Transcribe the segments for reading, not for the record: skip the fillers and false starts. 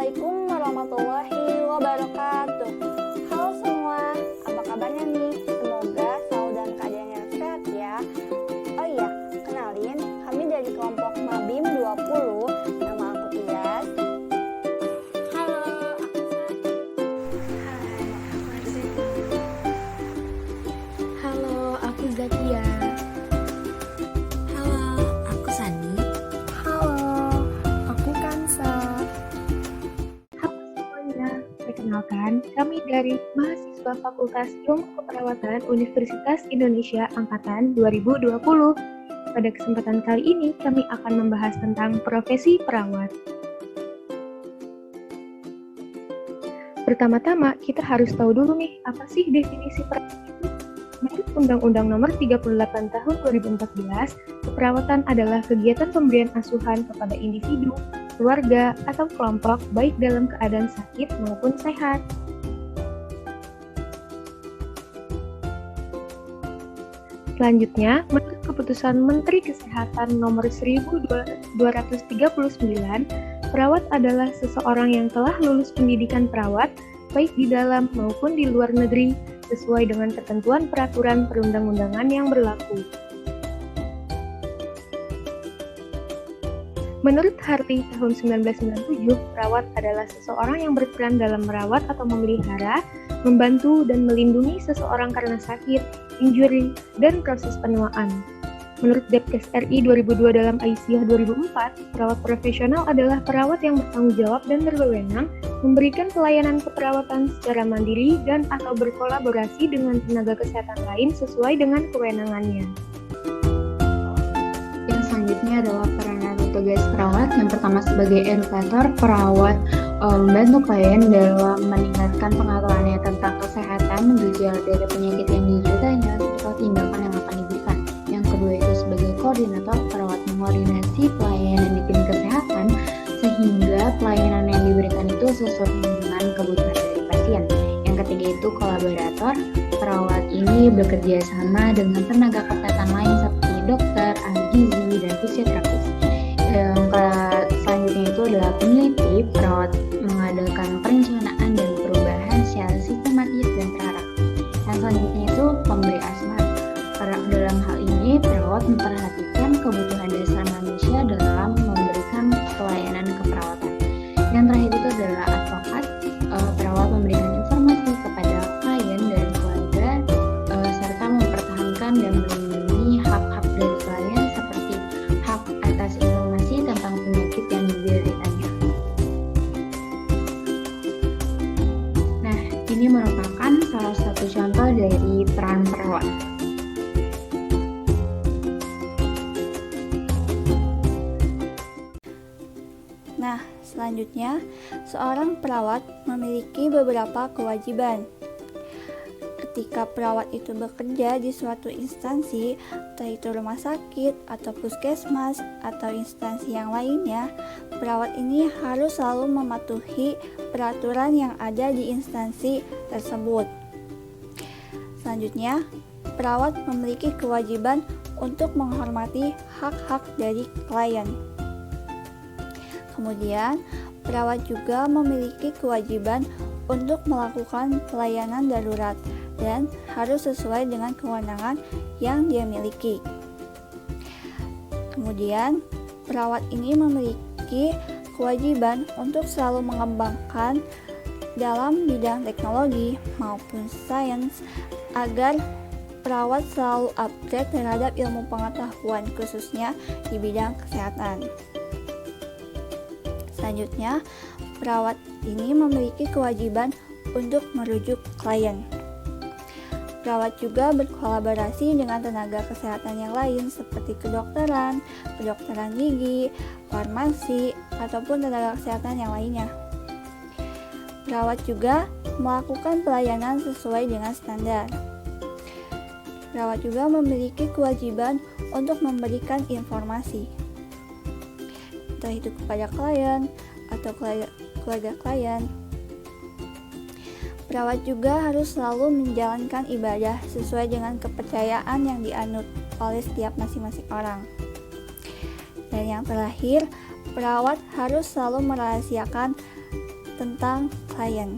Assalamualaikum warahmatullahi wabarakatuh. Halo semua, apa kabarnya nih? Semoga selalu dalam keadaan yang sehat ya. Oh iya, kenalin, kami dari kelompok Mabim 20. Nama aku Tias. Halo, aku Hai, aku Arseni. Halo, aku Zakia. Halo, aku Sani. Halo, aku Kansa. Halo semuanya, perkenalkan kami dari mahasiswa Fakultas Ilmu Keperawatan Universitas Indonesia Angkatan 2020. Pada kesempatan kali ini kami akan membahas tentang profesi perawat. Pertama-tama kita harus tahu dulu nih, apa sih definisi perawat itu? Menurut Undang-Undang Nomor 38 Tahun 2014, keperawatan adalah kegiatan pemberian asuhan kepada individu, keluarga, atau kelompok baik dalam keadaan sakit maupun sehat. Selanjutnya, menurut Keputusan Menteri Kesehatan Nomor 1239, perawat adalah seseorang yang telah lulus pendidikan perawat baik di dalam maupun di luar negeri sesuai dengan ketentuan peraturan perundang-undangan yang berlaku. Menurut Harti tahun 1997, perawat adalah seseorang yang berperan dalam merawat atau memelihara, membantu dan melindungi seseorang karena sakit, injury, dan proses penuaan. Menurut Depkes RI 2002 dalam Aisyah 2004, perawat profesional adalah perawat yang bertanggung jawab dan berwenang memberikan pelayanan keperawatan secara mandiri dan atau berkolaborasi dengan tenaga kesehatan lain sesuai dengan kewenangannya. Yang selanjutnya adalah peran atau tugas perawat. Yang pertama sebagai edukator, perawat membantu klien dalam meningkatkan pengetahuannya tentang kesehatan, gejala dari penyakit yang dideritanya, serta tindakan yang akan diberikan. Yang kedua itu sebagai koordinator, perawat mengkoordinasi pelayanan di tim kesehatan sehingga pelayanan yang diberikan itu sesuai dengan kebutuhan dari pasien. Yang ketiga itu kolaborator, perawat ini bekerja sama dengan tenaga kesehatan lain seperti dokter, ahli gizi, dan fisioterapis. Yang selanjutnya itu adalah peneliti, perawat mengadakan perencanaan dan perubahan secara sistematis dan terarah. Yang selanjutnya itu pemberi asuhan. Dalam hal ini, perawat memperhatikan kebutuhan dasar manusia dalam memberikan pelayanan keperawatan. Yang terakhir itu adalah advokat, perawat memberikan informasi kepada klien dan keluarga, serta mempertahankan dan melindungi hak-hak dari klien seperti hak atas informasi tentang penyakit yang dideritanya. Nah, ini merupakan salah satu contoh dari peran perawat. Nah, selanjutnya, seorang perawat memiliki beberapa kewajiban. Ketika perawat itu bekerja di suatu instansi, entah itu rumah sakit atau puskesmas atau instansi yang lainnya, perawat ini harus selalu mematuhi peraturan yang ada di instansi tersebut. Selanjutnya, perawat memiliki kewajiban untuk menghormati hak-hak dari klien. Kemudian, perawat juga memiliki kewajiban untuk melakukan pelayanan darurat dan harus sesuai dengan kewenangan yang dia miliki. Kemudian, perawat ini memiliki kewajiban untuk selalu mengembangkan dalam bidang teknologi maupun sains agar perawat selalu upgrade terhadap ilmu pengetahuan khususnya di bidang kesehatan. Selanjutnya, perawat ini memiliki kewajiban untuk merujuk klien. Perawat juga berkolaborasi dengan tenaga kesehatan yang lain seperti kedokteran gigi, farmasi, ataupun tenaga kesehatan yang lainnya. Perawat juga melakukan pelayanan sesuai dengan standar. Perawat juga memiliki kewajiban untuk memberikan informasi, entah itu kepada klien atau keluarga klien. Perawat juga harus selalu menjalankan ibadah sesuai dengan kepercayaan yang dianut oleh setiap masing-masing orang. Dan yang terakhir, perawat harus selalu merahasiakan tentang klien.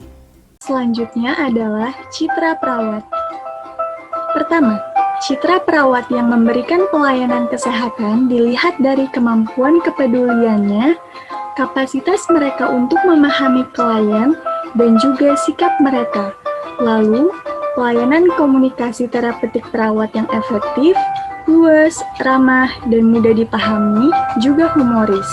Selanjutnya adalah citra perawat. Pertama, citra perawat yang memberikan pelayanan kesehatan dilihat dari kemampuan kepeduliannya, kapasitas mereka untuk memahami klien, dan juga sikap mereka. Lalu, pelayanan komunikasi terapeutik perawat yang efektif, luas, ramah, dan mudah dipahami, juga humoris.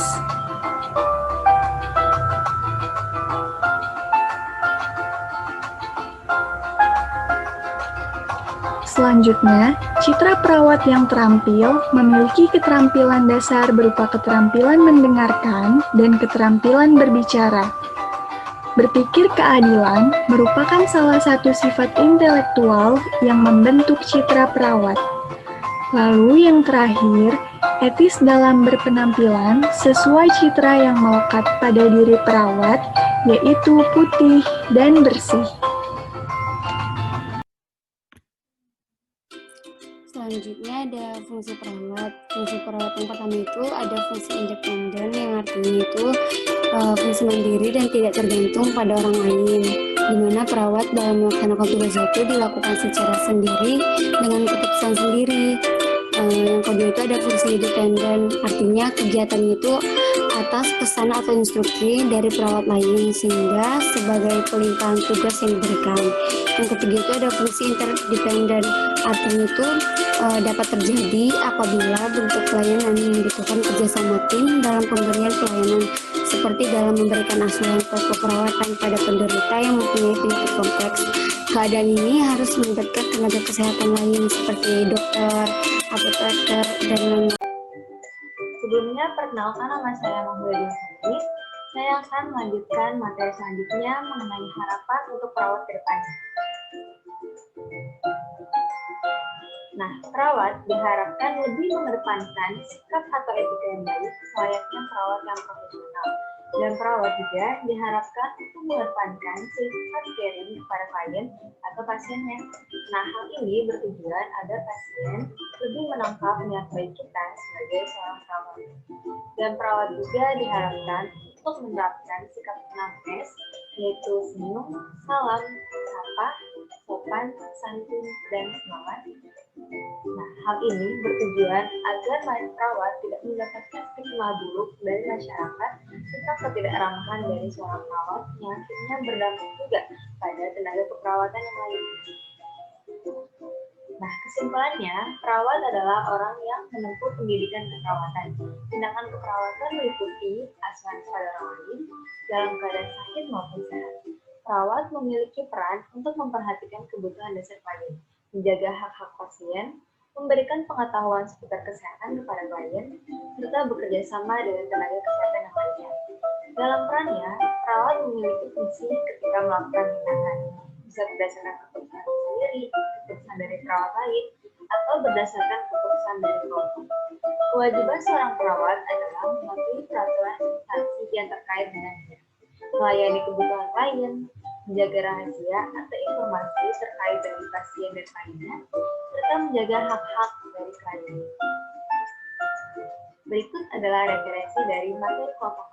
Selanjutnya, citra perawat yang terampil memiliki keterampilan dasar berupa keterampilan mendengarkan dan keterampilan berbicara. Berpikir keadilan merupakan salah satu sifat intelektual yang membentuk citra perawat. Lalu yang terakhir, etis dalam berpenampilan sesuai citra yang melekat pada diri perawat, yaitu putih dan bersih. Selanjutnya ada fungsi perawat. Fungsi perawat yang pertama itu ada fungsi independen, yang artinya itu fungsi mandiri dan tidak tergantung pada orang lain, di mana perawat dalam melaksanakan tugas itu dilakukan secara sendiri dengan keputusan sendiri. Yang kedua itu ada fungsi independen, artinya kegiatannya itu atas pesan atau instruksi dari perawat lain sehingga sebagai pelimpahan tugas yang diberikan. Yang ketiga itu ada fungsi interdependen, artinya itu dapat terjadi apabila bentuk pelayanan membutuhkan kerjasama tim dalam pemberian pelayanan, seperti dalam memberikan asuhan atau keperawatan pada penderita yang mempunyai penyakit kompleks. Keadaan ini harus melibatkan tenaga kesehatan lain seperti dokter, apoteker, dan lain-lain. Sebelumnya, perkenalkan nama saya Mahmudin Sari. Saya akan melanjutkan materi selanjutnya mengenai harapan untuk perawat ke depannya. Nah, perawat diharapkan lebih mengedepankan sikap atau etika yang baik layaknya perawat yang profesional. Dan perawat juga diharapkan untuk mengedepankan sifat caring kepada klien atau pasiennya. Nah, hal ini bertujuan agar pasien lebih menangkap niat baik kita sebagai seorang perawat. Dan perawat juga diharapkan untuk menerapkan sikap nafas, yaitu senyum, salam, sapa, sopan, santun, dan semangat. Nah, hal ini bertujuan agar perawat tidak mendapatkan stigma buruk dari masyarakat tentang ketidakramahan dari seorang perawat yang akhirnya berdampak juga pada tenaga keperawatan yang lain. Nah, kesimpulannya, perawat adalah orang yang menempuh pendidikan keperawatan. Tindakan keperawatan meliputi asuhan pada orang lain dalam keadaan sakit maupun sehat. Perawat memiliki peran untuk memperhatikan kebutuhan dasar klien, menjaga hak-hak pasien, memberikan pengetahuan seputar kesehatan kepada klien, serta bekerja sama dengan tenaga kesehatan yang lainnya. Dalam perannya, perawat memiliki fungsi ketika melakukan tindakan, bisa berdasarkan keputusan sendiri, keputusan dari perawat lain, atau berdasarkan keputusan dari kelompok. Kewajiban seorang perawat adalah mematuhi peraturan instansi yang terkait dengannya, melayani kebutuhan klien, menjaga rahasia atau informasi terkait dengan pasien dan kliennya, serta menjaga hak-hak dari klien. Berikut adalah referensi dari materi kelompok